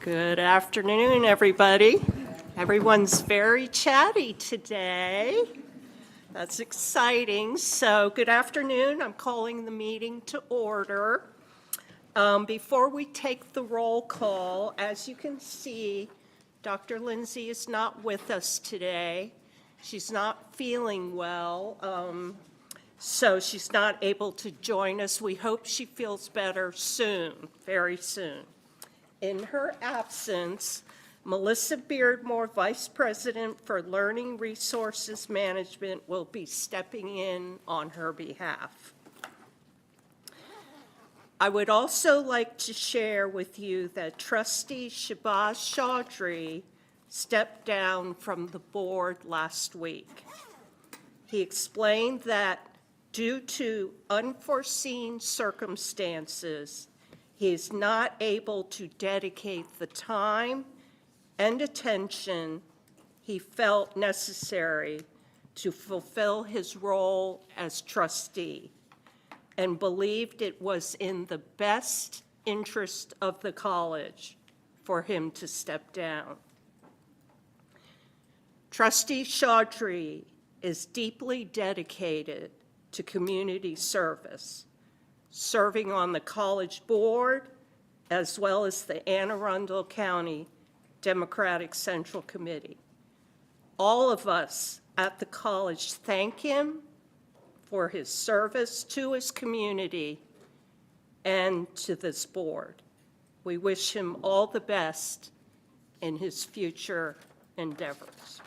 Good afternoon, everybody. Everyone's very chatty today. That's exciting. So, good afternoon. I'm calling the meeting to order. Before we take the roll call, as you can see, Dr. Lindsay is not with us today. She's not feeling well, so she's not able to join us. We hope she feels better soon, very soon. In her absence, Melissa Beardmore, Vice President for Learning Resources Management, will be stepping in on her behalf. I would also like to share with you that Trustee Shabazz Chaudhry stepped down from the board last week. He explained that due to unforeseen circumstances, he is not able to dedicate the time and attention he felt necessary to fulfill his role as trustee, and believed it was in the best interest of the college for him to step down. Trustee Chaudhry is deeply dedicated to community service, serving on the college board, as well as the Anne Arundel County Democratic Central Committee. All of us at the college thank him for his service to his community and to this board. We wish him all the best in his future endeavors.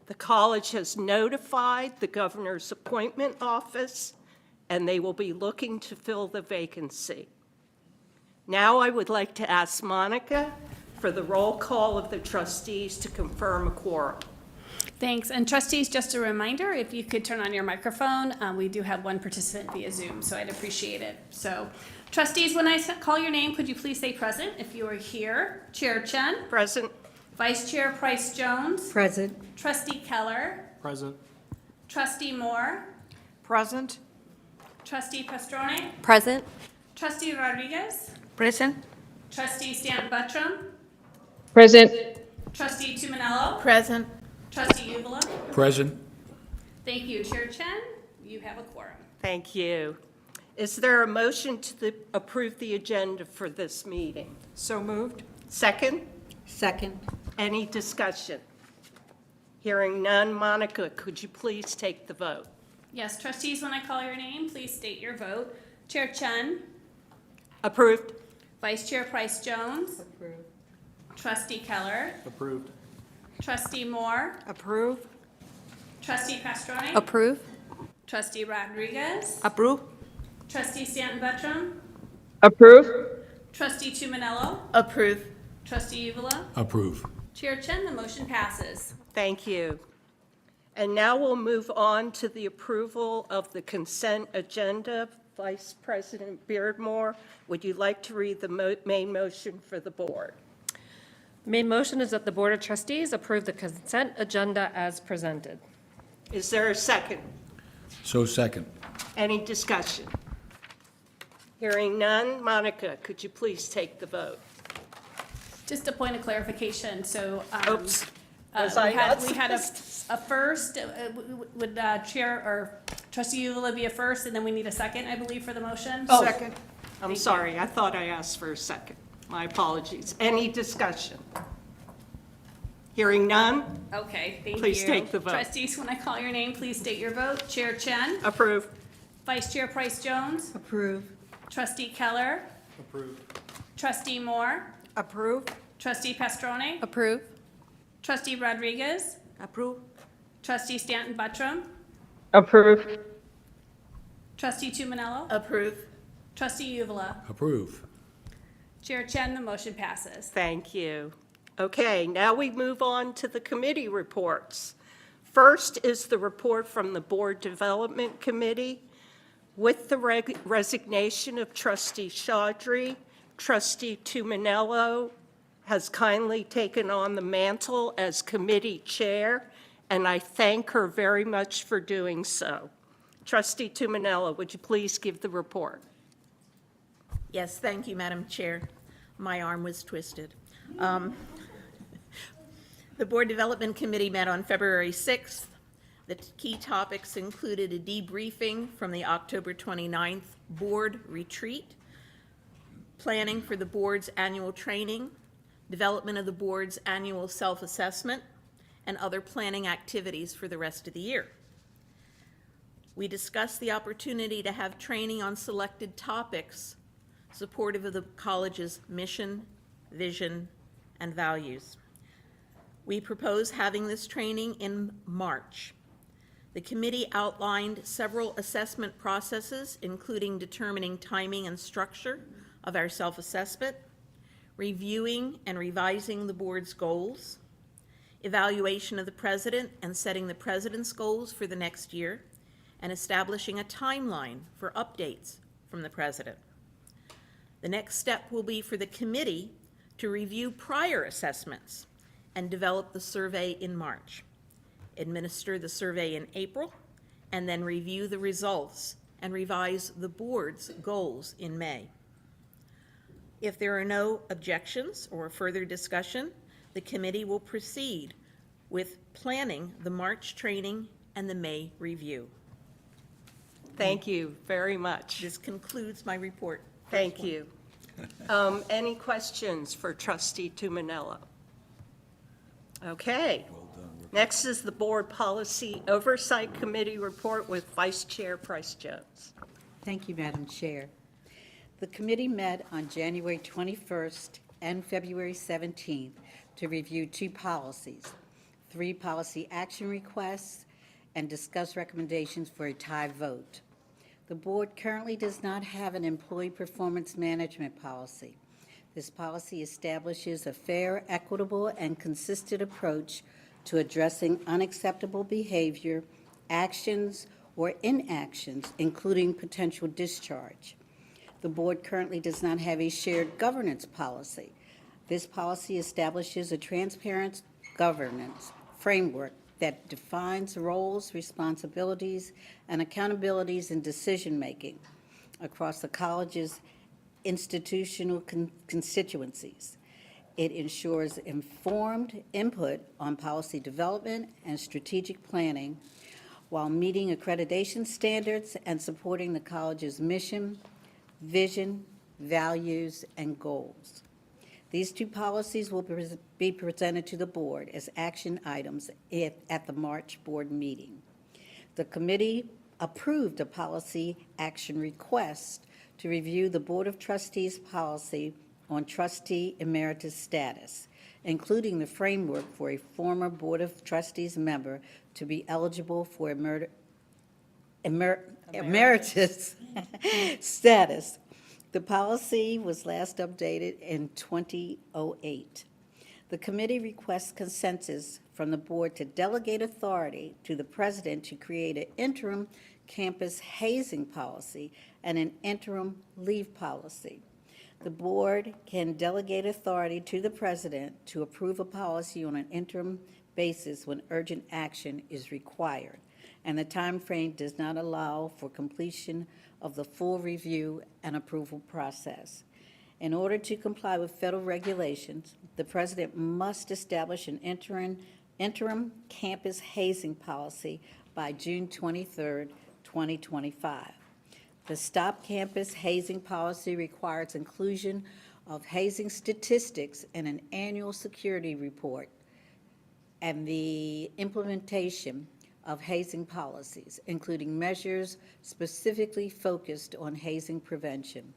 The college has notified the governor's appointment office, and they will be looking to fill the vacancy. Now I would like to ask Monica for the roll call of the trustees to confirm a quorum. Thanks. And trustees, just a reminder, if you could turn on your microphone, we do have one participant via Zoom, so I'd appreciate it. So trustees, when I call your name, could you please say present if you are here? Chair Chen? Present. Vice Chair Price-Jones? Present. Trustee Keller? Present. Trustee Moore? Present. Trustee Pastrone? Present. Trustee Rodriguez? Present. Trustee Stanton-Buttram? Present. Trustee Tuminello? Present. Trustee Uvala? Present. Thank you. Chair Chen, you have a quorum. Thank you. Is there a motion to approve the agenda for this meeting? So moved. Second? Second. Any discussion? Hearing none, Monica, could you please take the vote? Yes, trustees, when I call your name, please state your vote. Chair Chen? Approved? Vice Chair Price-Jones? Approved. Trustee Keller? Approved. Trustee Moore? Approved. Trustee Pastrone? Approved. Trustee Rodriguez? Approved. Trustee Stanton-Buttram? Approve. Trustee Tuminello? Approved. Trustee Uvala? Approve. Chair Chen, the motion passes. Thank you. And now we'll move on to the approval of the consent agenda. Vice President Beardmore, would you like to read the main motion for the board? Main motion is that the Board of Trustees approve the consent agenda as presented. Is there a second? So second. Any discussion? Hearing none, Monica, could you please take the vote? Just a point of clarification, so. Oops. We Was I had not a first, would Chair or Trustee Uvala be a first, and then we need a second, I believe, for the motion? Oh. Second. I'm sorry, I thought I asked for a second. My apologies. Any discussion? Hearing none? Okay, thank you. Please take the vote. Trustees, when I call your name, please state your vote. Chair Chen? Approve. Vice Chair Price-Jones? Approved. Trustee Keller? Approved. Trustee Moore? Approved. Trustee Pastrone? Approved. Trustee Rodriguez? Approved. Trustee Stanton-Buttram? Approve. Trustee Tuminello? Approved. Trustee Uvala? Approve. Chair Chen, the motion passes. Thank you. Okay, now we move on to the committee reports. First is the report from the Board Development Committee. With the resignation of Trustee Chaudhry, Trustee Tuminello has kindly taken on the mantle as committee chair, and I thank her very much for doing so. Trustee Tuminello, would you please give the report? Yes, thank you, Madam Chair. My arm was twisted. Um, The Board Development Committee met on February 6th. The key topics included a debriefing from the October 29th board retreat, planning for the board's annual training, development of the board's annual self-assessment, and other planning activities for the rest of the year. We discussed the opportunity to have training on selected topics supportive of the college's mission, vision, and values. We propose having this training in March. The committee outlined several assessment processes, including determining timing and structure of our self-assessment, reviewing and revising the board's goals, evaluation of the president and setting the president's goals for the next year, and establishing a timeline for updates from the president. The next step will be for the committee to review prior assessments and develop the survey in March, administer the survey in April, and then review the results and revise the board's goals in May. If there are no objections or further discussion, the committee will proceed with planning the March training and the May review. Thank you very much. This concludes my report. Thank you. Any questions for Trustee Tuminello? Okay. Next is the Board Policy Oversight Committee report with Vice Chair Price Jones. Thank you, Madam Chair. The committee met on January 21st and February 17th to review 2 policies, 3 policy action requests, and discuss recommendations for a tie vote. The board currently does not have an employee performance management policy. This policy establishes a fair, equitable, and consistent approach to addressing unacceptable behavior, actions, or inactions, including potential discharge. The board currently does not have a shared governance policy. This policy establishes a transparent governance framework that defines roles, responsibilities, and accountabilities in decision-making across the college's institutional constituencies. It ensures informed input on policy development and strategic planning while meeting accreditation standards and supporting the college's mission, vision, values, and goals. These 2 policies will be presented to the board as action items at the March board meeting. The committee approved a policy action request to review the Board of Trustees policy on trustee emeritus status, including the framework for a former Board of Trustees member to be eligible for emeritus status. The policy was last updated in 2008. The committee requests consensus from the board to delegate authority to the president to create an interim campus hazing policy and an interim leave policy. The board can delegate authority to the president to approve a policy on an interim basis when urgent action is required, and the time frame does not allow for completion of the full review and approval process. In order to comply with federal regulations, the president must establish an interim campus hazing policy by June 23rd, 2025. The Stop Campus Hazing Policy requires inclusion of hazing statistics in an annual security report and the implementation of hazing policies, including measures specifically focused on hazing prevention.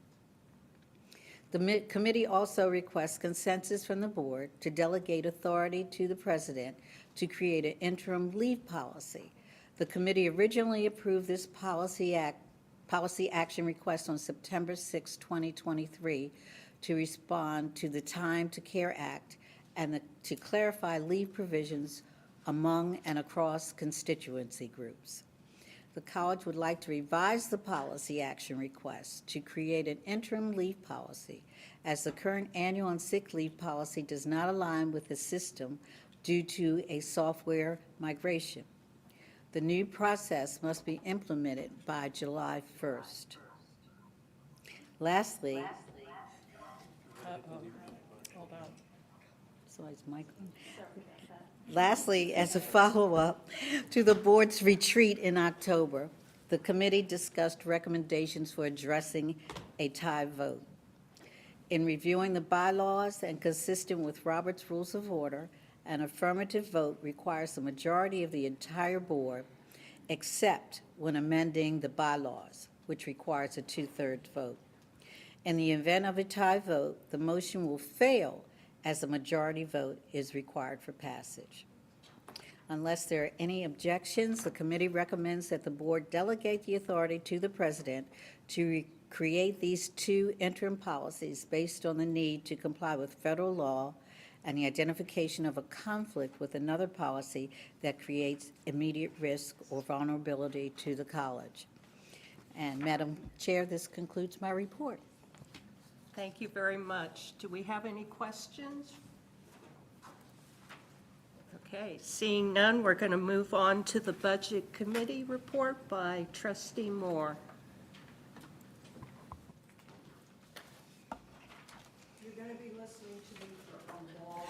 The committee also requests consensus from the board to delegate authority to the president to create an interim leave policy. The committee originally approved this policy action request on September 6, 2023, to respond to the Time to Care Act and to clarify leave provisions among and across constituency groups. The college would like to revise the policy action request to create an interim leave policy, as the current annual and sick leave policy does not align with the system due to a software migration. The new process must be implemented by July 1st. Lastly, So is Mike on? Lastly, as a follow-up to the board's retreat in October, the committee discussed recommendations for addressing a tie vote. In reviewing the bylaws and consistent with Robert's Rules of Order, an affirmative vote requires a majority of the entire board, except when amending the bylaws, which requires a two-thirds vote. In the event of a tie vote, the motion will fail as a majority vote is required for passage. Unless there are any objections, the committee recommends that the board delegate the authority to the president to create these two interim policies based on the need to comply with federal law and the identification of a conflict with another policy that creates immediate risk or vulnerability to the college. And Madam Chair, this concludes my report. Thank you very much. Do we have any questions? Okay, seeing none, we're going to move on to the Budget Committee report by Trustee Moore. You're going to be listening to me for a long.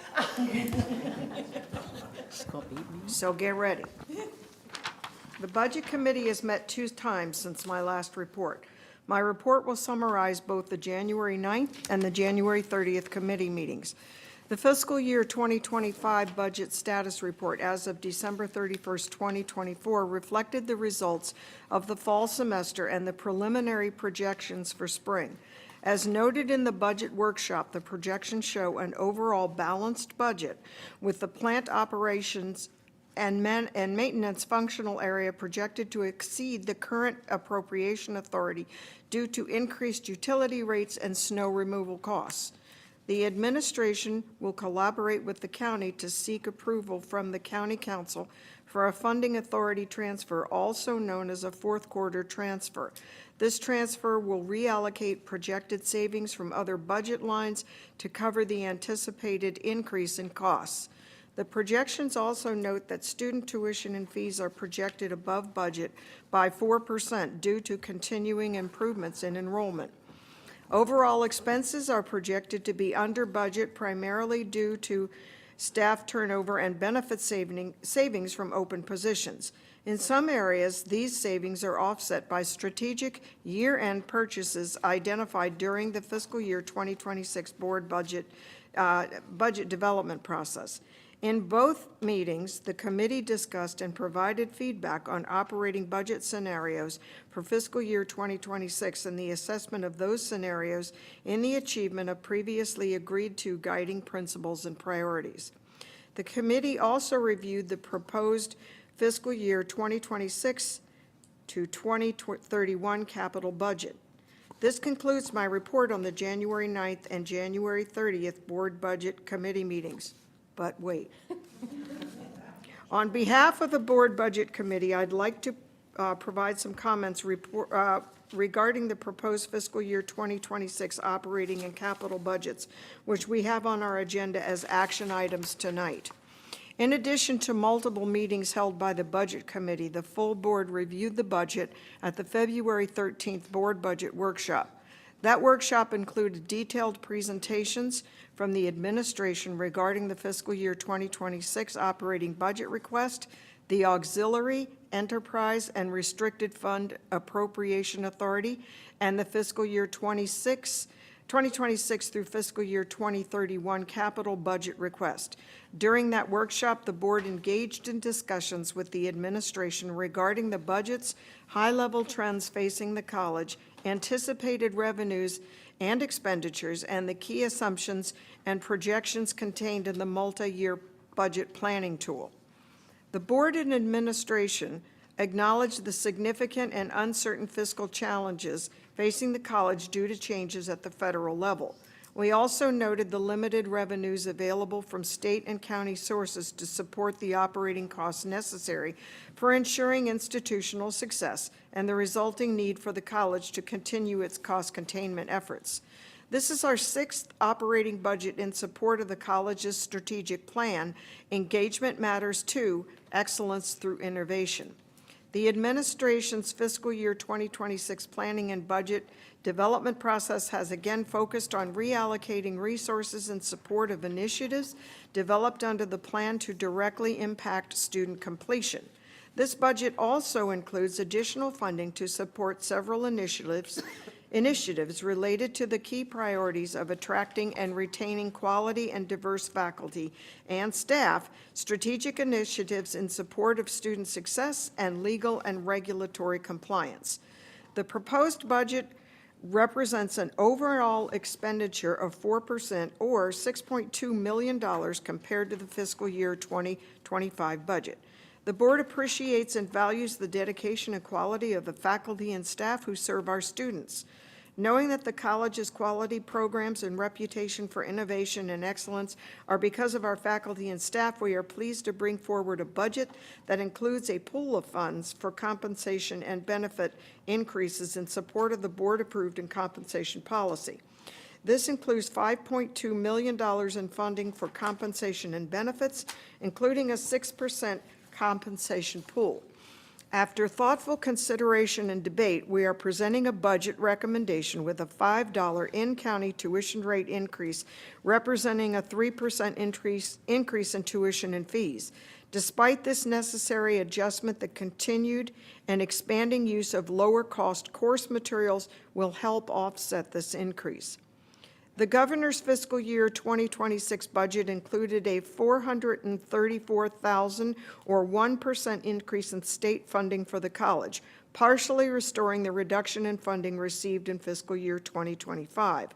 It's called Beat Me. So get ready. The Budget Committee has met 2 times since my last report. My report will summarize both the January 9th and the January 30th committee meetings. The fiscal year 2025 budget status report as of December 31st, 2024 reflected the results of the fall semester and the preliminary projections for spring. As noted in the budget workshop, the projections show an overall balanced budget with the plant operations and maintenance functional area projected to exceed the current appropriation authority due to increased utility rates and snow removal costs. The administration will collaborate with the county to seek approval from the county council for a funding authority transfer, also known as a fourth quarter transfer. This transfer will reallocate projected savings from other budget lines to cover the anticipated increase in costs. The projections also note that student tuition and fees are projected above budget by 4% due to continuing improvements in enrollment. Overall expenses are projected to be under budget primarily due to staff turnover and benefit savings from open positions. In some areas, these savings are offset by strategic year-end purchases identified during the fiscal year 2026 board budget development process. In both meetings, the committee discussed and provided feedback on operating budget scenarios for fiscal year 2026 and the assessment of those scenarios in the achievement of previously agreed to guiding principles and priorities. The committee also reviewed the proposed fiscal year 2026 to 2031 capital budget. This concludes my report on the January 9th and January 30th board budget committee meetings. But wait. On behalf of the Board Budget Committee, I'd like to provide some comments regarding the proposed fiscal year 2026 operating and capital budgets, which we have on our agenda as action items tonight. In addition to multiple meetings held by the Budget Committee, the full board reviewed the budget at the February 13th Board Budget Workshop. That workshop included detailed presentations from the administration regarding the fiscal year 2026 operating budget request, the auxiliary, enterprise, and restricted fund appropriation authority, and the fiscal year 2026 through fiscal year 2031 capital budget request. During that workshop, the board engaged in discussions with the administration regarding the budget's high-level trends facing the college, anticipated revenues and expenditures, and the key assumptions and projections contained in the multi-year budget planning tool. The board and administration acknowledged the significant and uncertain fiscal challenges facing the college due to changes at the federal level. We also noted the limited revenues available from state and county sources to support the operating costs necessary for ensuring institutional success and the resulting need for the college to continue its cost containment efforts. This is our 6th operating budget in support of the college's strategic plan, Engagement Matters 2, Excellence Through Innovation. The administration's fiscal year 2026 planning and budget development process has again focused on reallocating resources in support of initiatives developed under the plan to directly impact student completion. This budget also includes additional funding to support several initiatives related to the key priorities of attracting and retaining quality and diverse faculty and staff, strategic initiatives in support of student success, and legal and regulatory compliance. The proposed budget represents an overall expenditure of 4% or $6.2 million compared to the fiscal year 2025 budget. The board appreciates and values the dedication and quality of the faculty and staff who serve our students. Knowing that the college's quality programs and reputation for innovation and excellence are because of our faculty and staff, we are pleased to bring forward a budget that includes a pool of funds for compensation and benefit increases in support of the board-approved and compensation policy. This includes $5.2 million in funding for compensation and benefits, including a 6% compensation pool. After thoughtful consideration and debate, we are presenting a budget recommendation with a $5 in-county tuition rate increase, representing a 3% increase in tuition and fees. Despite this necessary adjustment, the continued and expanding use of lower-cost course materials will help offset this increase. The governor's fiscal year 2026 budget included a $434,000 or 1% increase in state funding for the college, partially restoring the reduction in funding received in fiscal year 2025.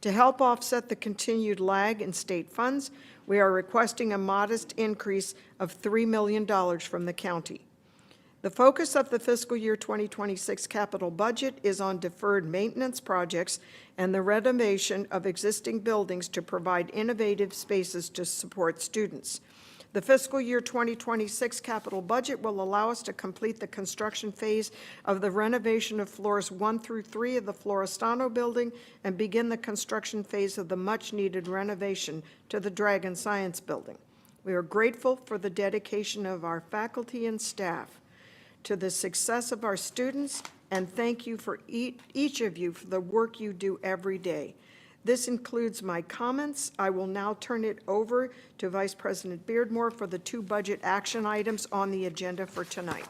To help offset the continued lag in state funds, we are requesting a modest increase of $3 million from the county. The focus of the fiscal year 2026 capital budget is on deferred maintenance projects and the renovation of existing buildings to provide innovative spaces to support students. The fiscal year 2026 capital budget will allow us to complete the construction phase of the renovation of floors 1 through 3 of the Florestano building and begin the construction phase of the much-needed renovation to the Dragon Science building. We are grateful for the dedication of our faculty and staff to the success of our students, and thank you for each of you for the work you do every day. This includes my comments. I will now turn it over to Vice President Beardmore for the 2 budget action items on the agenda for tonight.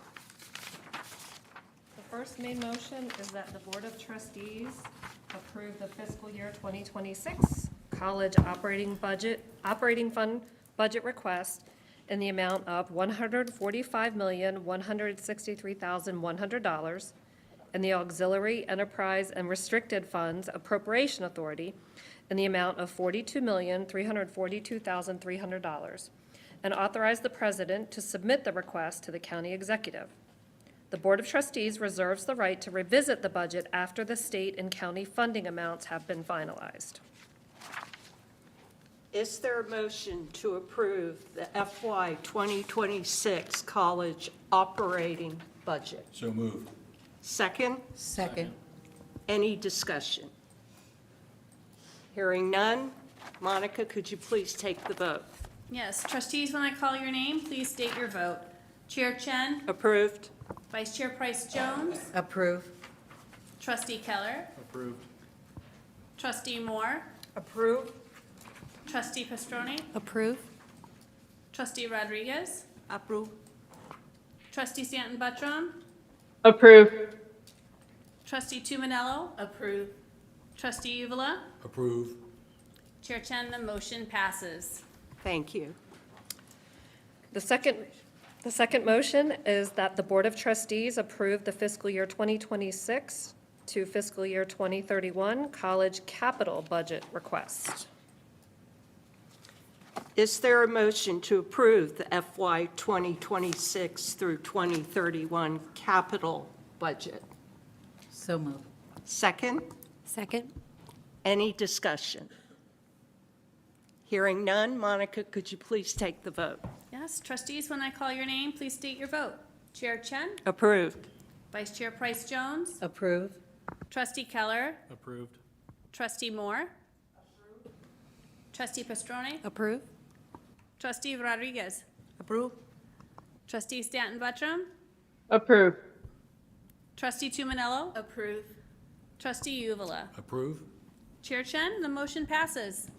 The first main motion is that the Board of Trustees approve the fiscal year 2026 college operating fund budget request in the amount of $145,163,100, and the Auxiliary, Enterprise, and Restricted Funds Appropriation Authority in the amount of $42,342,300, and authorize the President to submit the request to the County Executive. The Board of Trustees reserves the right to revisit the budget after the state and county funding amounts have been finalized. Is there a motion to approve the FY 2026 college operating budget? So moved. Second? Second. Any discussion? Hearing none. Monica, could you please take the vote? Yes, trustees, when I call your name, please state your vote. Chair Chen, Approved? Vice Chair Price Jones, Approve. Trustee Keller, Approved. Trustee Moore, Approve. Trustee Pastrone, Approve. Trustee Rodriguez, Approve. Trustee Stanton Buttram, Approve. Trustee Tumanello, Approve. Trustee Uvala, Approve. Chair Chen, the motion passes. Thank you. The second motion is that the Board of Trustees approve the fiscal year 2026 to fiscal year 2031 college capital budget request. Is there a motion to approve the FY 2026 through 2031 capital budget? So moved. Second? Second. Any discussion? Hearing none. Monica, could you please take the vote? Yes, trustees, when I call your name, please state your vote. Chair Chen, Approved. Vice Chair Price Jones, Approve. Trustee Keller, Approved. Trustee Moore, Trustee Pastrone, Approve. Trustee Rodriguez, Approved. Trustee Stanton Buttram, Approve. Trustee Tumanello? Approve. Trustee Uvala? Approve? Chair Chen, the motion passes.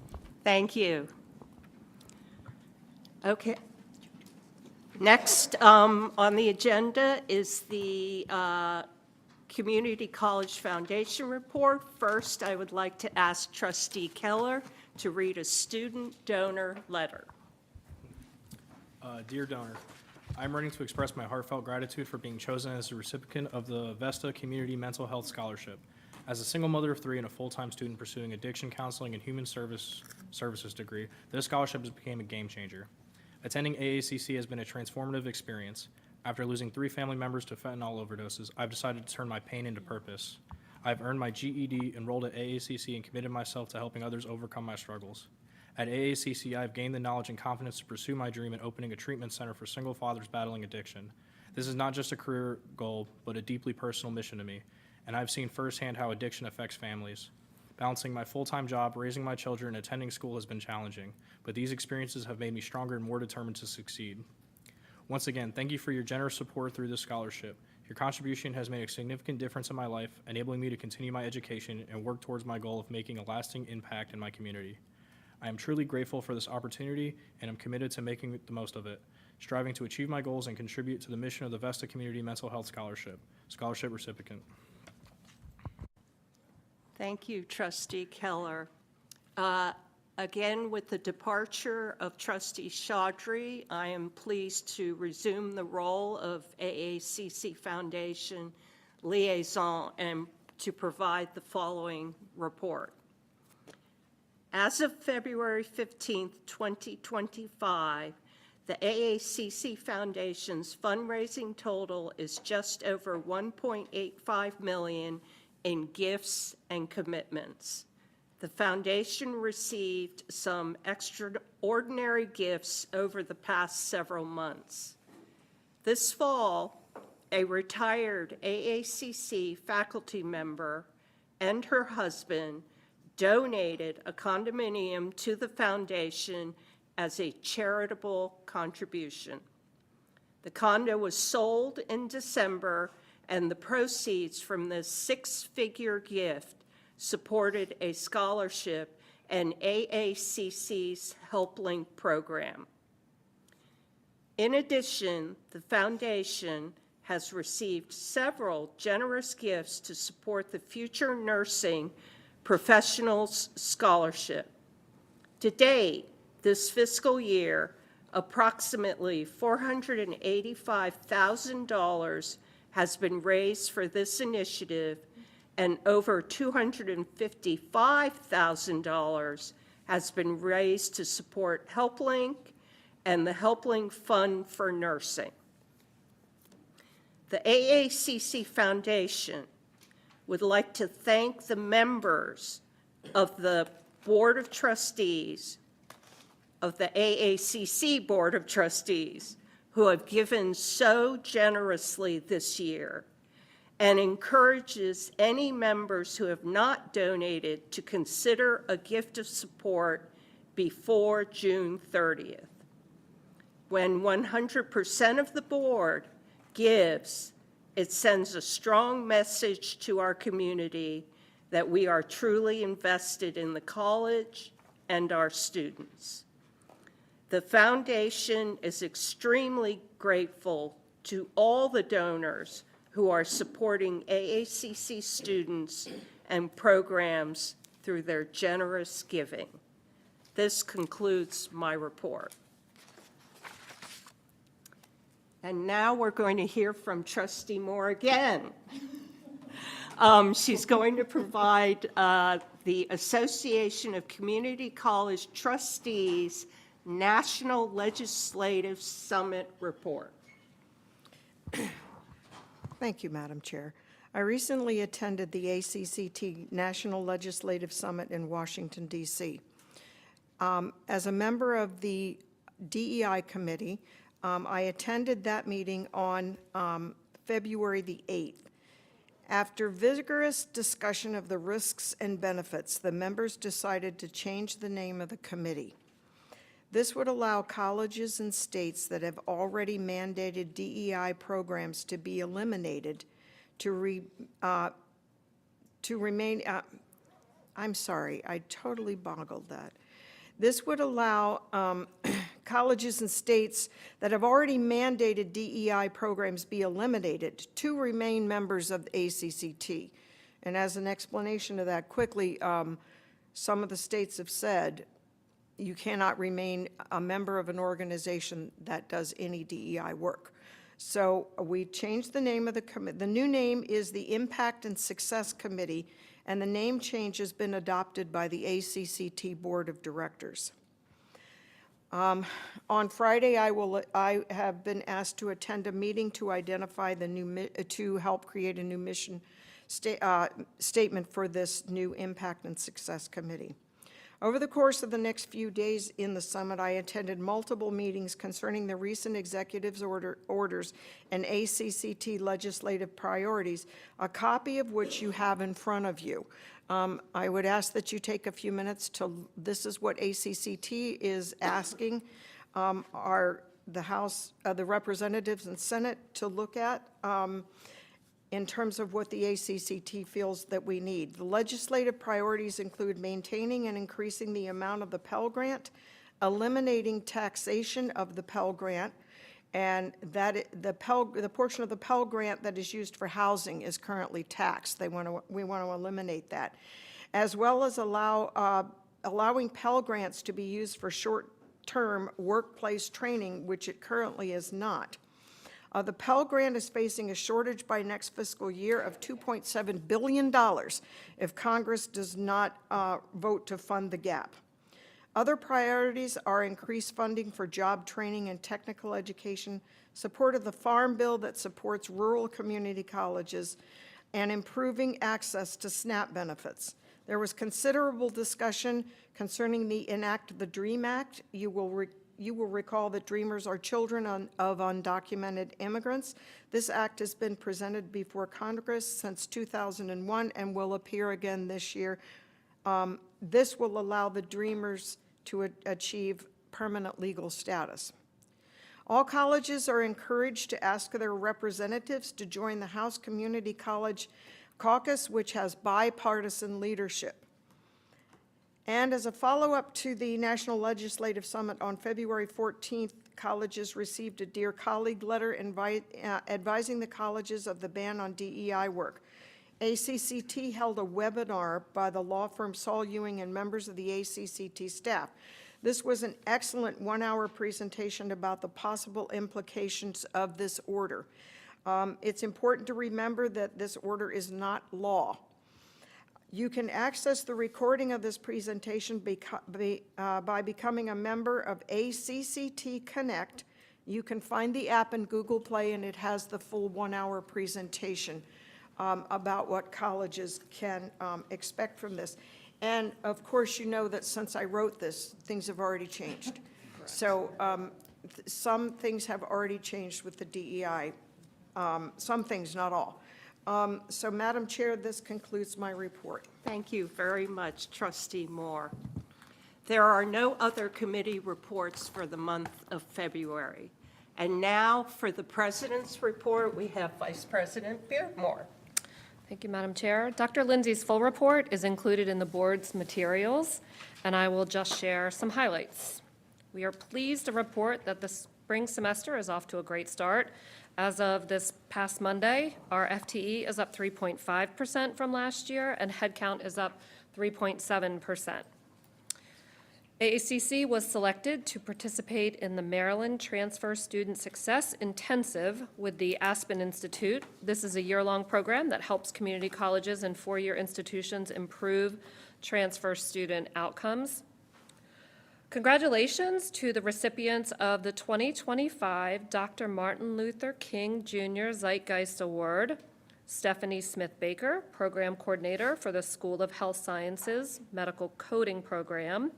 Thank you. Okay. Next on the agenda is the Community College Foundation report. First, I would like to ask Trustee Keller to read a student donor letter. Dear donor, I'm writing to express my heartfelt gratitude for being chosen as the recipient of the Vesta Community Mental Health Scholarship. As a single mother of 3 and a full-time student pursuing addiction counseling and human services degree, this scholarship has become a game changer. Attending AACC has been a transformative experience. After losing 3 family members to fentanyl overdoses, I've decided to turn my pain into purpose. I've earned my GED, enrolled at AACC, and committed myself to helping others overcome my struggles. At AACC, I've gained the knowledge and confidence to pursue my dream in opening a treatment center for single fathers battling addiction. This is not just a career goal, but a deeply personal mission to me, and I've seen firsthand how addiction affects families. Balancing my full-time job, raising my children, and attending school has been challenging, but these experiences have made me stronger and more determined to succeed. Once again, thank you for your generous support through this scholarship. Your contribution has made a significant difference in my life, enabling me to continue my education and work towards my goal of making a lasting impact in my community. I am truly grateful for this opportunity, and am committed to making the most of it, striving to achieve my goals and contribute to the mission of the Vesta Community Mental Health Scholarship. Scholarship recipient. Thank you, Trustee Keller. Again, with the departure of Trustee Chaudhry, I am pleased to resume the role of AACC Foundation liaison and to provide the following report. As of February 15th, 2025, the AACC Foundation's fundraising total is just over $1.85 million in gifts and commitments. The foundation received some extraordinary gifts over the past several months. This fall, a retired AACC faculty member and her husband donated a condominium to the foundation as a charitable contribution. The condo was sold in December, and the proceeds from this 6-figure gift supported a scholarship and AACC's HelpLink program. In addition, the foundation has received several generous gifts to support the Future Nursing Professionals Scholarship. To date, this fiscal year, approximately $485,000 has been raised for this initiative, and over $255,000 has been raised to support HelpLink and the HelpLink Fund for Nursing. The AACC Foundation would like to thank the members of the Board of Trustees, of the AACC Board of Trustees, who have given so generously this year, and encourages any members who have not donated to consider a gift of support before June 30th. When 100% of the board gives, it sends a strong message to our community that we are truly invested in the college and our students. The foundation is extremely grateful to all the donors who are supporting AACC students and programs through their generous giving. This concludes my report. And now we're going to hear from Trustee Moore again. She's going to provide the Association of Community College Trustees National Legislative Summit report. Thank you, Madam Chair. I recently attended the ACCT National Legislative Summit in Washington, D.C. As a member of the DEI Committee, I attended that meeting on February the 8th. After vigorous discussion of the risks and benefits, the members decided to change the name of the committee. This would allow colleges and states that have already mandated DEI programs to be eliminated to remain, I'm sorry, I totally boggled that. This would allow colleges and states that have already mandated DEI programs be eliminated to remain members of the ACCT. And as an explanation of that quickly, some of the states have said you cannot remain a member of an organization that does any DEI work. So we changed the name of the committee. The new name is the Impact and Success Committee, and the name change has been adopted by the ACCT Board of Directors. On Friday, I have been asked to attend a meeting to identify the new, to help create a new mission statement for this new Impact and Success Committee. Over the course of the next few days in the summit, I attended multiple meetings concerning the recent executive's orders and ACCT legislative priorities, a copy of which you have in front of you. I would ask that you take a few minutes to, this is what ACCT is asking the House, the Representatives and Senate to look at in terms of what the ACCT feels that we need. The legislative priorities include maintaining and increasing the amount of the Pell Grant, eliminating taxation of the Pell Grant, and that the portion of the Pell Grant that is used for housing is currently taxed. We want to eliminate that, as well as allowing Pell Grants to be used for short-term workplace training, which it currently is not. The Pell Grant is facing a shortage by next fiscal year of $2.7 billion if Congress does not vote to fund the gap. Other priorities are increased funding for job training and technical education, support of the Farm Bill that supports rural community colleges, and improving access to SNAP benefits. There was considerable discussion concerning the enact of the DREAM Act. You will recall that Dreamers are children of undocumented immigrants. This act has been presented before Congress since 2001 and will appear again this year. This will allow the Dreamers to achieve permanent legal status. All colleges are encouraged to ask their representatives to join the House Community College Caucus, which has bipartisan leadership. And as a follow-up to the National Legislative Summit on February 14th, colleges received a Dear Colleague letter advising the colleges of the ban on DEI work. ACCT held a webinar by the law firm Saul Ewing and members of the ACCT staff. This was an excellent one-hour presentation about the possible implications of this order. It's important to remember that this order is not law. You can access the recording of this presentation by becoming a member of ACCT Connect. You can find the app in Google Play, and it has the full one-hour presentation about what colleges can expect from this. And of course, you know that since I wrote this, things have already changed. So some things have already changed with the DEI, some things, not all. So, Madam Chair, this concludes my report. Thank you very much, Trustee Moore. There are no other committee reports for the month of February. And now for the President's report, we have Vice President Beardmore. Thank you, Madam Chair. Dr. Lindsay's full report is included in the board's materials, and I will just share some highlights. We are pleased to report that the spring semester is off to a great start. As of this past Monday, our FTE is up 3.5% from last year, and headcount is up 3.7%. AACC was selected to participate in the Maryland Transfer Student Success Intensive with the Aspen Institute. This is a year-long program that helps community colleges and four-year institutions improve transfer student outcomes. Congratulations to the recipients of the 2025 Dr. Martin Luther King Jr. Zeitgeist Award. Stephanie Smith-Baker, Program Coordinator for the School of Health Sciences Medical Coding Program,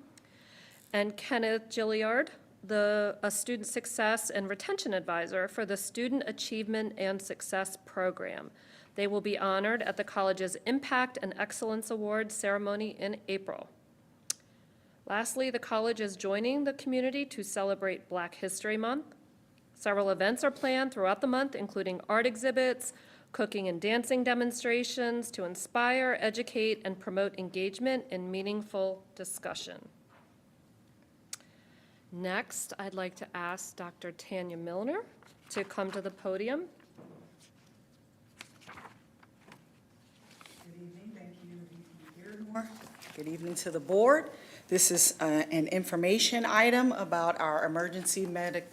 and Kenneth Gilliard, a Student Success and Retention Advisor for the Student Achievement and Success Program. They will be honored at the college's Impact and Excellence Awards ceremony in April. Lastly, the college is joining the community to celebrate Black History Month. Several events are planned throughout the month, including art exhibits, cooking and dancing demonstrations to inspire, educate, and promote engagement and meaningful discussion. Next, I'd like to ask Dr. Tanya Milner to come to the podium. Good evening, thank you. Good evening to the board. This is an information item about our emergency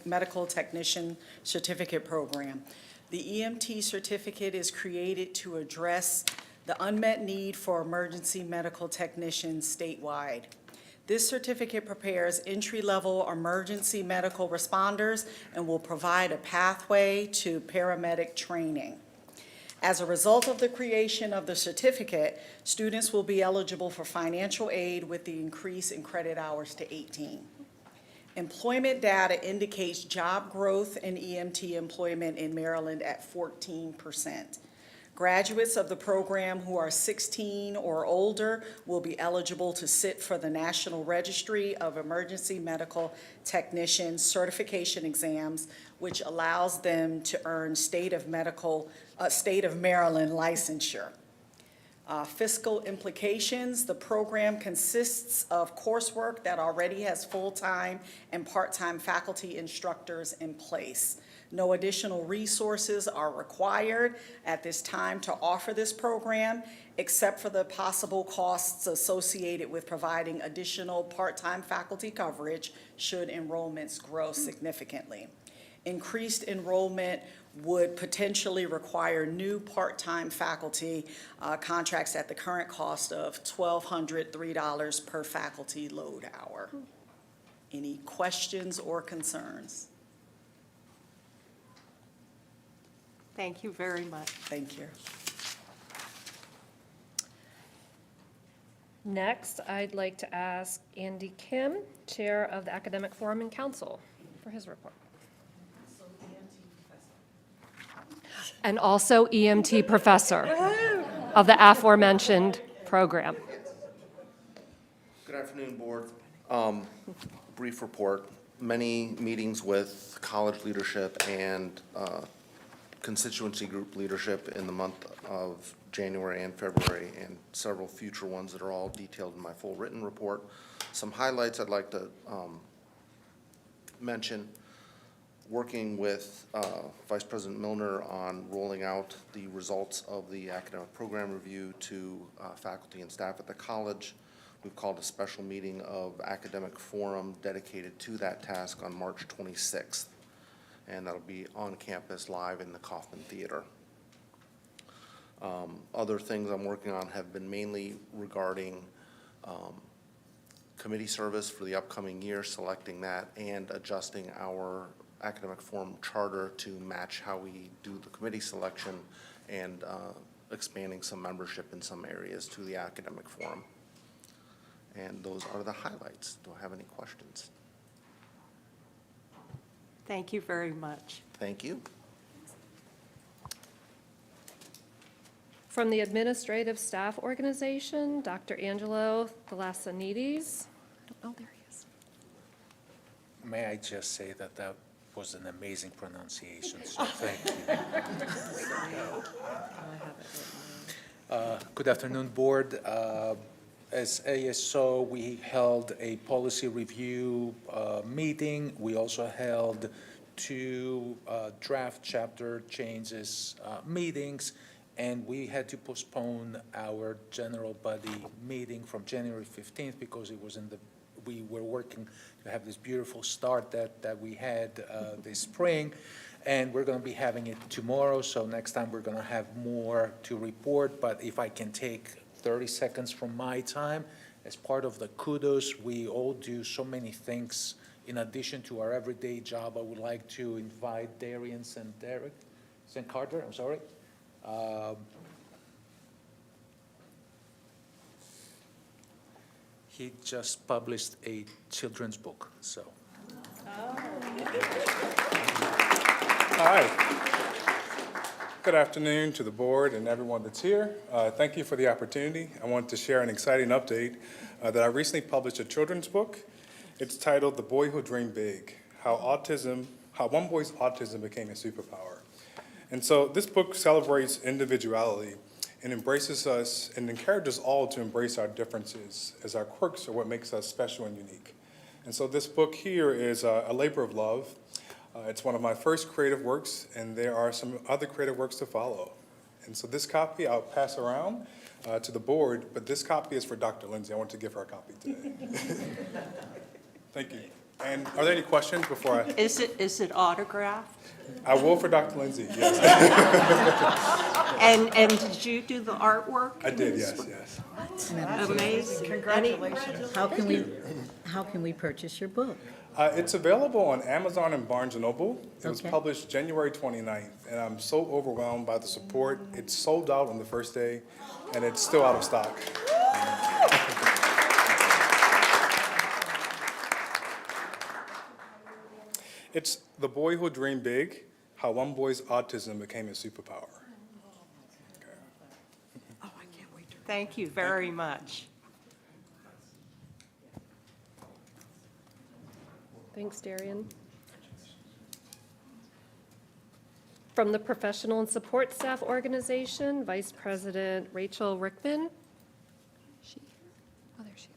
medical technician certificate program. The EMT certificate is created to address the unmet need for emergency medical technicians statewide. This certificate prepares entry-level emergency medical responders and will provide a pathway to paramedic training. As a result of the creation of the certificate, students will be eligible for financial aid with the increase in credit hours to 18. Employment data indicates job growth in EMT employment in Maryland at 14%. Graduates of the program who are 16 or older will be eligible to sit for the National Registry of Emergency Medical Technicians certification exams, which allows them to earn state of Maryland licensure. Fiscal implications: the program consists of coursework that already has full-time and part-time faculty instructors in place. No additional resources are required at this time to offer this program, except for the possible costs associated with providing additional part-time faculty coverage should enrollments grow significantly. Increased enrollment would potentially require new part-time faculty contracts at the current cost of $1,203 per faculty load hour. Any questions or concerns? Thank you very much. Thank you. Next, I'd like to ask Andy Kim, Chair of the Academic Forum and Council, for his report. And also EMT professor of the aforementioned program. Good afternoon, Board. Brief report. Many meetings with college leadership and constituency group leadership in the month of January and February, and several future ones that are all detailed in my full written report. Some highlights I'd like to mention. Working with Vice President Milner on rolling out the results of the academic program review to faculty and staff at the college. We've called a special meeting of academic forum dedicated to that task on March 26th. And that'll be on campus live in the Kaufman Theater. Other things I'm working on have been mainly regarding committee service for the upcoming year, selecting that and adjusting our academic forum charter to match how we do the committee selection and expanding some membership in some areas to the academic forum. And those are the highlights. Do I have any questions? Thank you very much. Thank you. From the Administrative Staff Organization, Dr. Angelo Thalassanides. I don't know, there he is. May I just say that that was an amazing pronunciation, so thank you. Good afternoon, Board. As ASO, we held a policy review meeting. We also held two draft chapter changes meetings, and we had to postpone our general body meeting from January 15th because it was we were working to have this beautiful start that we had this spring, and we're going to be having it tomorrow, so next time we're going to have more to report. But if I can take 30 seconds from my time, as part of the kudos, we all do so many things in addition to our everyday job. I would like to invite Darian St. Carter, I'm sorry. He just published a children's book, so. Oh. All right. Good afternoon to the board and everyone that's here. Thank you for the opportunity. I want to share an exciting update that I recently published a children's book. It's titled The Boy Who Dreamed Big, How One Boy's Autism Became a Superpower. And so this book celebrates individuality and embraces us and encourages all to embrace our differences, as our quirks are what makes us special and unique. And so this book here is a labor of love. It's one of my first creative works, and there are some other creative works to follow. And so this copy I'll pass around to the board, but this copy is for Dr. Lindsay. I want to give her a copy today. Thank you. And are there any questions before I? Is it autographed? I will for Dr. Lindsay, yes. And did you do the artwork? I did, yes, yes. Amazing. Congratulations. How can we purchase your book? It's available on Amazon and Barnes & Noble. It was Okay. published January 29th, and I'm so overwhelmed by the support. It's sold out on the first day, and it's still out of stock. It's The Boy Who Dreamed Big, How One Boy's Autism Became a Superpower. Thank you very much. Thanks, Darian. From the Professional and Support Staff Organization, Vice President Rachel Rickman. Oh, there she is.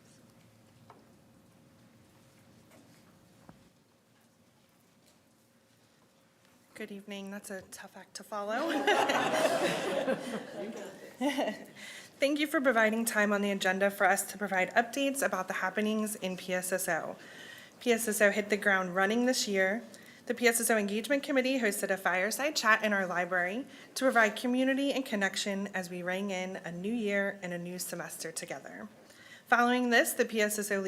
Good evening. That's a tough act to follow. Thank you for providing time on the agenda for us to provide updates about the happenings in PSSO. PSSO hit the ground running this year. The PSSO Engagement Committee hosted a fireside chat in our library to provide community and connection as we rang in a new year and a new semester together. Following this, the PSSO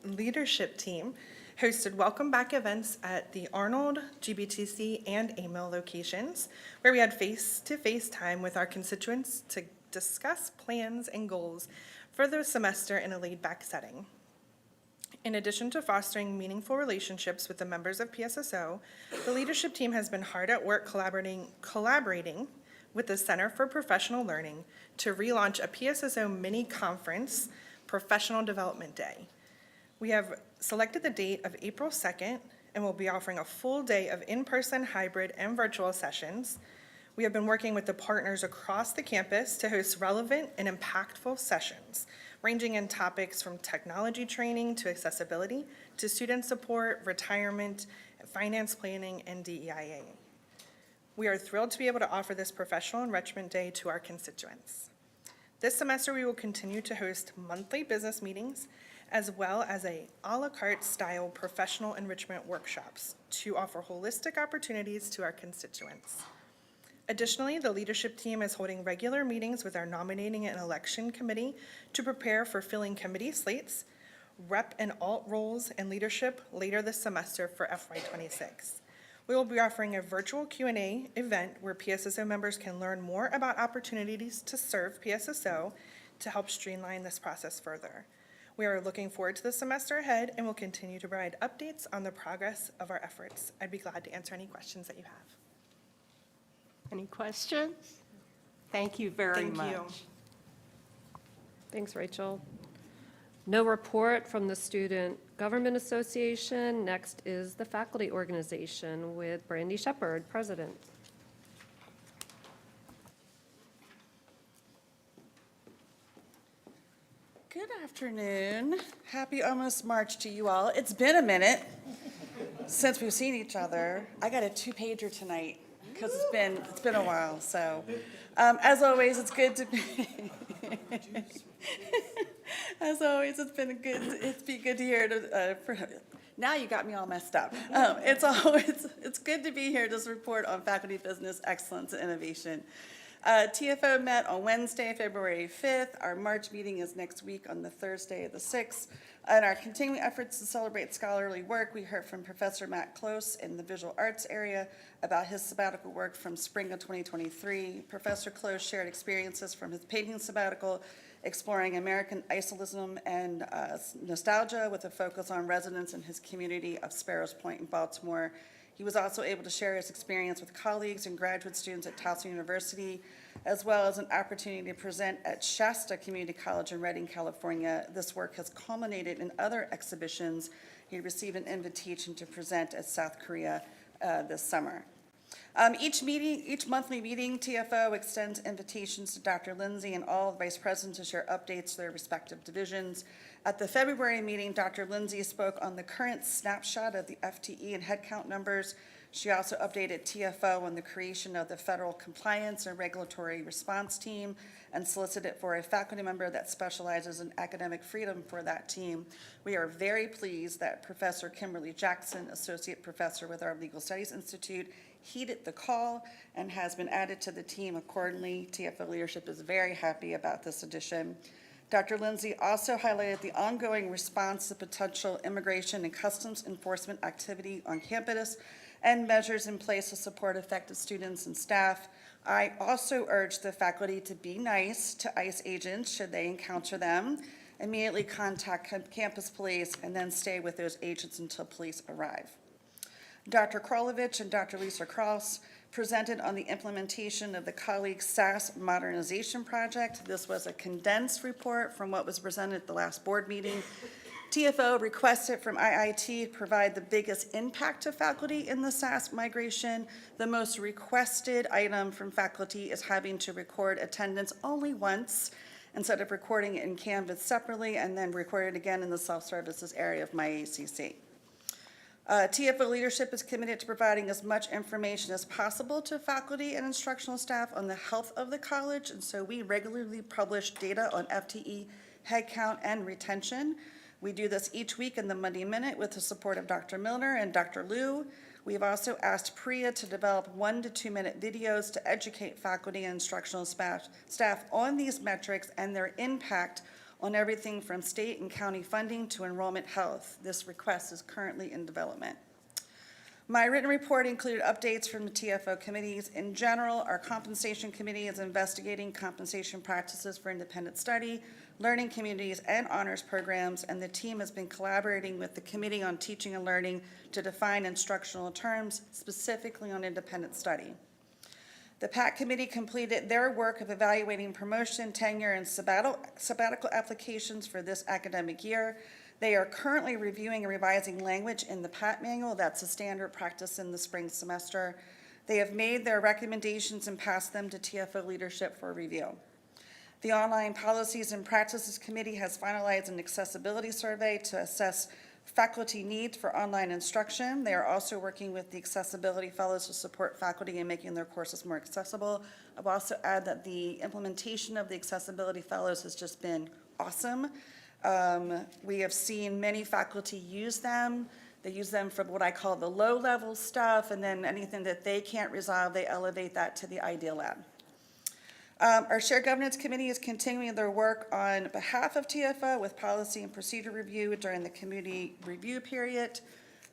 leadership team hosted welcome back events at the Arnold, GBTC, and AMIL locations, where we had face-to-face time with our constituents to discuss plans and goals for the semester in a laid-back setting. In addition to fostering meaningful relationships with the members of PSSO, the leadership team has been hard at work collaborating with the Center for Professional Learning to relaunch a PSSO mini-conference, Professional Development Day. We have selected the date of April 2nd and will be offering a full day of in-person, hybrid, and virtual sessions. We have been working with the partners across the campus to host relevant and impactful sessions, ranging in topics from technology training to accessibility to student support, retirement, finance planning, and DEIA. We are thrilled to be able to offer this professional enrichment day to our constituents. This semester, we will continue to host monthly business meetings as well as a la carte style professional enrichment workshops to offer holistic opportunities to our constituents. Additionally, the leadership team is holding regular meetings with our nominating and election committee to prepare for filling committee slates, rep and alt roles, and leadership later this semester for FY26. We will be offering a virtual Q&A event where PSSO members can learn more about opportunities to serve PSSO to help streamline this process further. We are looking forward to the semester ahead and will continue to provide updates on the progress of our efforts. I'd be glad to answer any questions that you have. Any questions? Thank you very much. Thank you. Thanks, Rachel. No report from the Student Government Association. Next is the Faculty Organization with Brandy Shepard, President. Good afternoon. Happy almost March to you all. It's been a minute since we've seen each other. I got a 2-pager tonight because it's been a while. So, as always, it's good to be. As always, it's been good to hear. Now you got me all messed up. It's good to be here to report on faculty business excellence and innovation. TFO met on Wednesday, February 5th. Our March meeting is next week on the Thursday of the 6th. In our continuing efforts to celebrate scholarly work, we heard from Professor Matt Close in the visual arts area about his sabbatical work from spring of 2023. Professor Close shared experiences from his painting sabbatical, exploring American isolism and nostalgia with a focus on residents in his community of Sparrows Point in Baltimore. He was also able to share his experience with colleagues and graduate students at Towson University, as well as an opportunity to present at Shasta Community College in Redding, California. This work has culminated in other exhibitions. He received an invitation to present at South Korea this summer. Each monthly meeting, TFO extends invitations to Dr. Lindsay and all vice presidents to share updates to their respective divisions. At the February meeting, Dr. Lindsay spoke on the current snapshot of the FTE and headcount numbers. She also updated TFO on the creation of the Federal Compliance and Regulatory Response Team and solicited for a faculty member that specializes in academic freedom for that team. We are very pleased that Professor Kimberly Jackson, Associate Professor with our Legal Studies Institute, heeded the call and has been added to the team accordingly. TFO leadership is very happy about this addition. Dr. Lindsay also highlighted the ongoing response to potential immigration and customs enforcement activity on campus and measures in place to support effective students and staff. I also urge the faculty to be nice to ICE agents should they encounter them, immediately contact campus police, and then stay with those agents until police arrive. Dr. Krolovich and Dr. Lisa Cross presented on the implementation of the colleague SAS modernization project. This was a condensed report from what was presented at the last board meeting. TFO requested from IIT to provide the biggest impact to faculty in the SAS migration. The most requested item from faculty is having to record attendance only once instead of recording it in Canvas separately and then record it again in the self-services area of my ACC. TFO leadership is committed to providing as much information as possible to faculty and instructional staff on the health of the college, and so we regularly publish data on FTE, headcount, and retention. We do this each week in the Monday Minute with the support of Dr. Milner and Dr. Liu. We've also asked Priya to develop 1 to 2 minute videos to educate faculty and instructional staff on these metrics and their impact on everything from state and county funding to enrollment health. This request is currently in development. My written report included updates from the TFO committees. In general, our compensation committee is investigating compensation practices for independent study, learning communities, and honors programs, and the team has been collaborating with the Committee on Teaching and Learning to define instructional terms, specifically on independent study. The PAC committee completed their work of evaluating promotion, tenure, and sabbatical applications for this academic year. They are currently reviewing and revising language in the PAT manual. That's a standard practice in the spring semester. They have made their recommendations and passed them to TFO leadership for review. The Online Policies and Practices Committee has finalized an accessibility survey to assess faculty needs for online instruction. They are also working with the Accessibility Fellows to support faculty in making their courses more accessible. I'll also add that the implementation of the Accessibility Fellows has just been awesome. We have seen many faculty use them. They use them for what I call the low-level stuff, and then anything that they can't resolve, they elevate that to the Idea Lab. Our Shared Governance Committee is continuing their work on behalf of TFO with policy and procedure review during the community review period.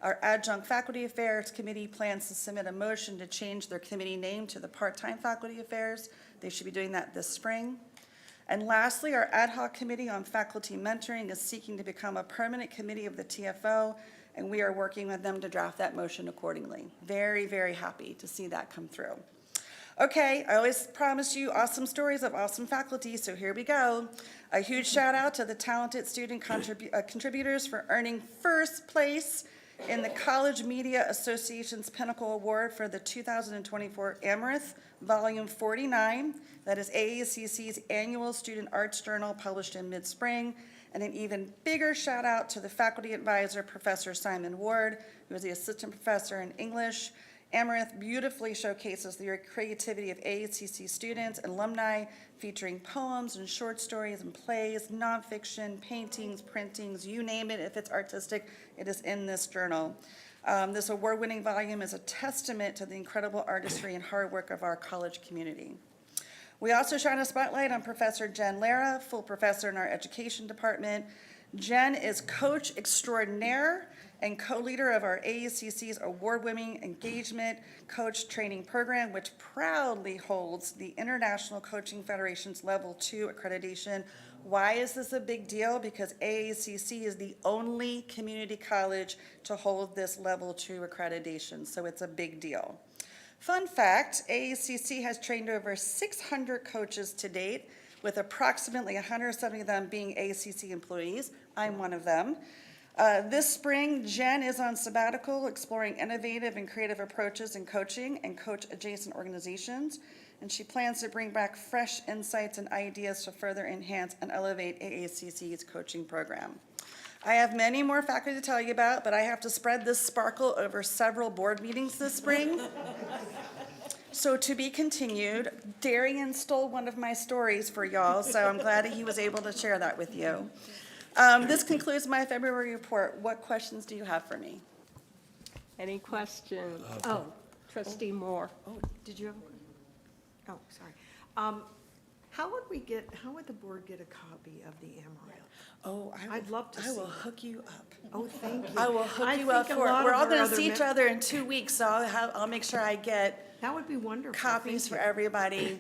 Our Adjunct Faculty Affairs Committee plans to submit a motion to change their committee name to the Part-Time Faculty Affairs. They should be doing that this spring. And lastly, our Ad Hoc Committee on Faculty Mentoring is seeking to become a permanent committee of the TFO, and we are working with them to draft that motion accordingly. Very, very happy to see that come through. Okay, I always promise you awesome stories of awesome faculty, so here we go. A huge shout out to the talented student contributors for earning first place in the College Media Association's Pinnacle Award for the 2024 Amaranth Volume 49. That is AACC's annual student arts journal published in mid-spring. And an even bigger shout out to the faculty advisor, Professor Simon Ward, who is the assistant professor in English. Amaranth beautifully showcases the creativity of AACC students and alumni, featuring poems and short stories and plays, nonfiction, paintings, printings, you name it. If it's artistic, it is in this journal. This award-winning volume is a testament to the incredible artistry and hard work of our college community. We also shine a spotlight on Professor Jen Lara, full professor in our education department. Jen is coach extraordinaire and co-leader of our AACC's award-winning engagement coach training program, which proudly holds the International Coaching Federation's Level 2 accreditation Why is this a big deal? Because AACC is the only community college to hold this level 2 accreditation, so it's a big deal. Fun fact, AACC has trained over 600 coaches to date, with approximately 170 of them being AACC employees. I'm one of them. This spring, Jen is on sabbatical, exploring innovative and creative approaches in coaching and coach-adjacent organizations, and she plans to bring back fresh insights and ideas to further enhance and elevate AACC's coaching program. I have many more faculty to tell you about, but I have to spread this sparkle over several board meetings this spring. So to be continued. Darian stole one of my stories for y'all, so I'm glad that he was able to share that with you. This concludes my February report. What questions do you have for me? Any questions? Oh, Trustee Moore. Oh, did you have a question? Oh, sorry. How would the board get a copy of the MRL? Oh, I'd love to see I will it. hook you up. Oh, thank you. I will hook you up for it. We're all going to see each other in 2 weeks, so I'll make sure I get That would be wonderful. copies for Thank you. everybody.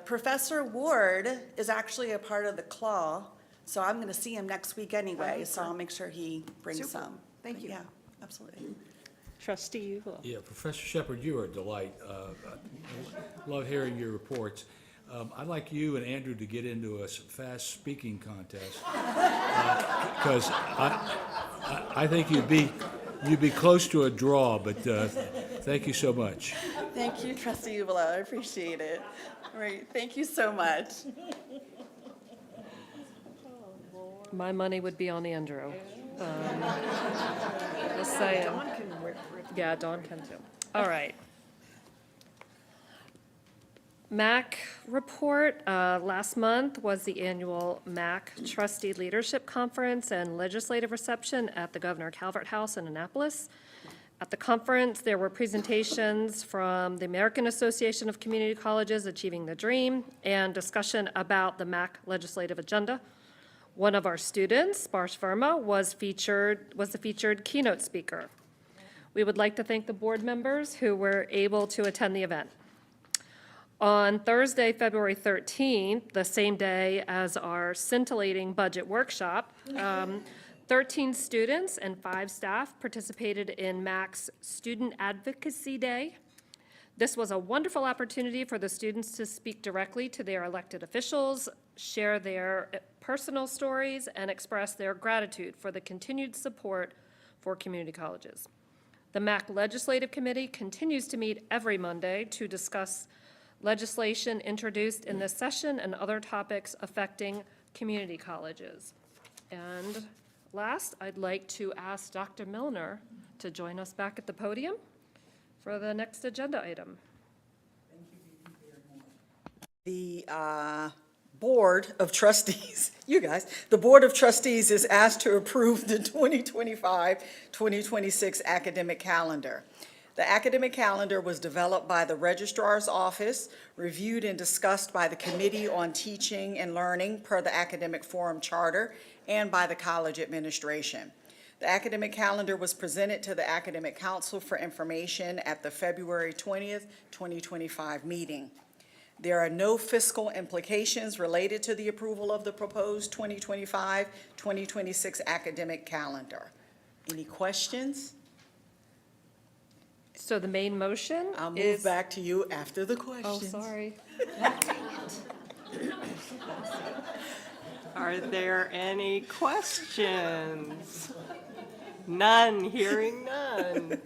Professor Ward is actually a part of the CLAW, so I'm going to see him next week anyway, so I'll make sure he brings Super. some. Thank you. Yeah, absolutely. Trustee Eula. Yeah, Professor Shepard, you are a delight. I love hearing your reports. I'd like you and Andrew to get into a fast speaking contest because I think you'd be close to a draw. But thank you so much. Thank you, Trustee Ubala. I appreciate it. All right, thank you so much. My money would be on Andrew. Just saying. Dawn can rip. Yeah, Dawn can too. All right. MAC report. Last month was the annual MAC Trustee Leadership Conference and Legislative Reception at the Governor Calvert House in Annapolis. At the conference, there were presentations from the American Association of Community Colleges Achieving the Dream and discussion about the MAC legislative agenda. One of our students, Sparsh Verma, was the featured keynote speaker. We would like to thank the board members who were able to attend the event. On Thursday, February 13th, the same day as our scintillating budget workshop, 13 students and 5 staff participated in MAC's Student Advocacy Day. This was a wonderful opportunity for the students to speak directly to their elected officials, share their personal stories, and express their gratitude for the continued support for community colleges. The MAC Legislative Committee continues to meet every Monday to discuss legislation introduced in this session and other topics affecting community colleges. And last, I'd like to ask Dr. Milner to join us back at the podium for the next agenda item. The Board of Trustees, the Board of Trustees is asked to approve the 2025-2026 academic calendar. The academic calendar was developed by the Registrar's Office, reviewed and discussed by the Committee on Teaching and Learning per the Academic Forum Charter, and by the college administration. The academic calendar was presented to the Academic Council for information at the February 20th, 2025 meeting. There are no fiscal implications related to the approval of the proposed 2025-2026 academic calendar. Any questions? So the main motion is... I'll move back to you after the questions. Oh, sorry. Are there any questions? None, hearing none.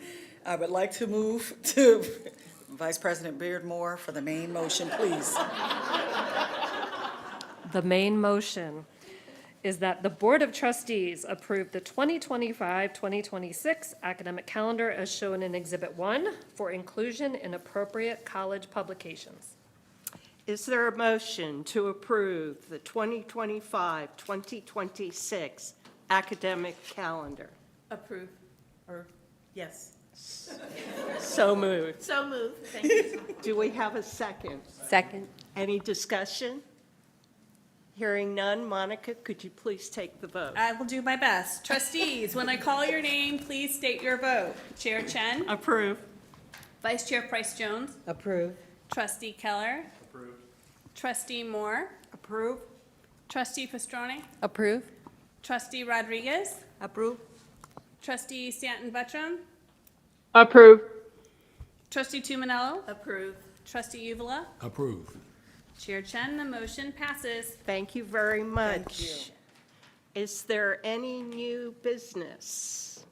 I would like to move to Vice President Beardmore for the main motion, please. The main motion is that the Board of Trustees approve the 2025-2026 academic calendar as shown in Exhibit 1 for inclusion in appropriate college publications. Is there a motion to approve the 2025-2026 academic calendar? Approve, or, yes. So moved. So moved, thank you. Do we have a second? Second. Any discussion? Hearing none, Monica, could you please take the vote? I will do my best. Trustees, when I call your name, please state your vote. Chair Chen? Approve. Vice Chair Price Jones? Approve. Trustee Keller? Approved. Trustee Moore? Approve? Trustee Pastrana? Approve. Trustee Rodriguez? Approve? Trustee Stanton Buttrem? Approve. Trustee Tumanello? Approve. Trustee Uvala? Approve. Chair Chen, the motion passes. Thank you very much. Is there any new business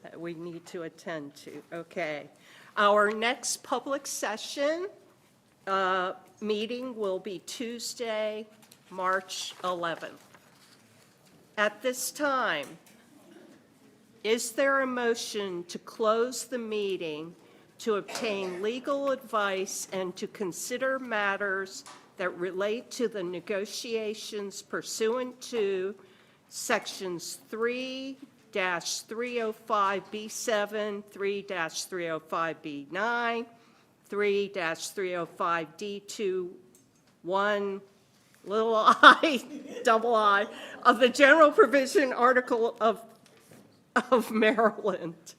that we need to attend to? Okay. Our next public session meeting will be Tuesday, March 11th. At this time, is there a motion to close the meeting to obtain legal advice and to consider matters that relate to the negotiations pursuant to Sections 3-305B7, 3-305B9, 3-305D2, 1, little I, double I, of the General Provision Article of Maryland?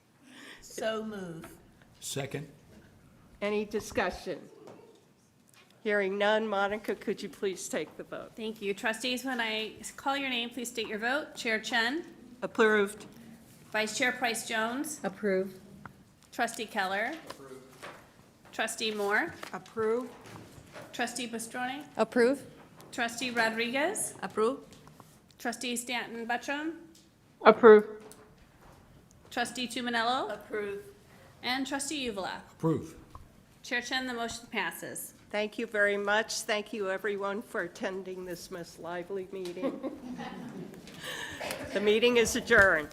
So move. Second? Any discussion? Hearing none, Monica, could you please take the vote? Thank you. Trustees, when I call your name, please state your vote. Chair Chen? Approved. Vice Chair Price Jones? Approve. Trustee Keller? Trustee Moore? Approve? Trustee Pastrana? Approve. Trustee Rodriguez? Approve. Trustee Stanton Buttrem? Approve. Trustee Tumanello? Approve. And Trustee Uvala? Approve. Chair Chen, the motion passes. Thank you very much. Thank you, everyone, for attending this most lively meeting. The meeting is adjourned.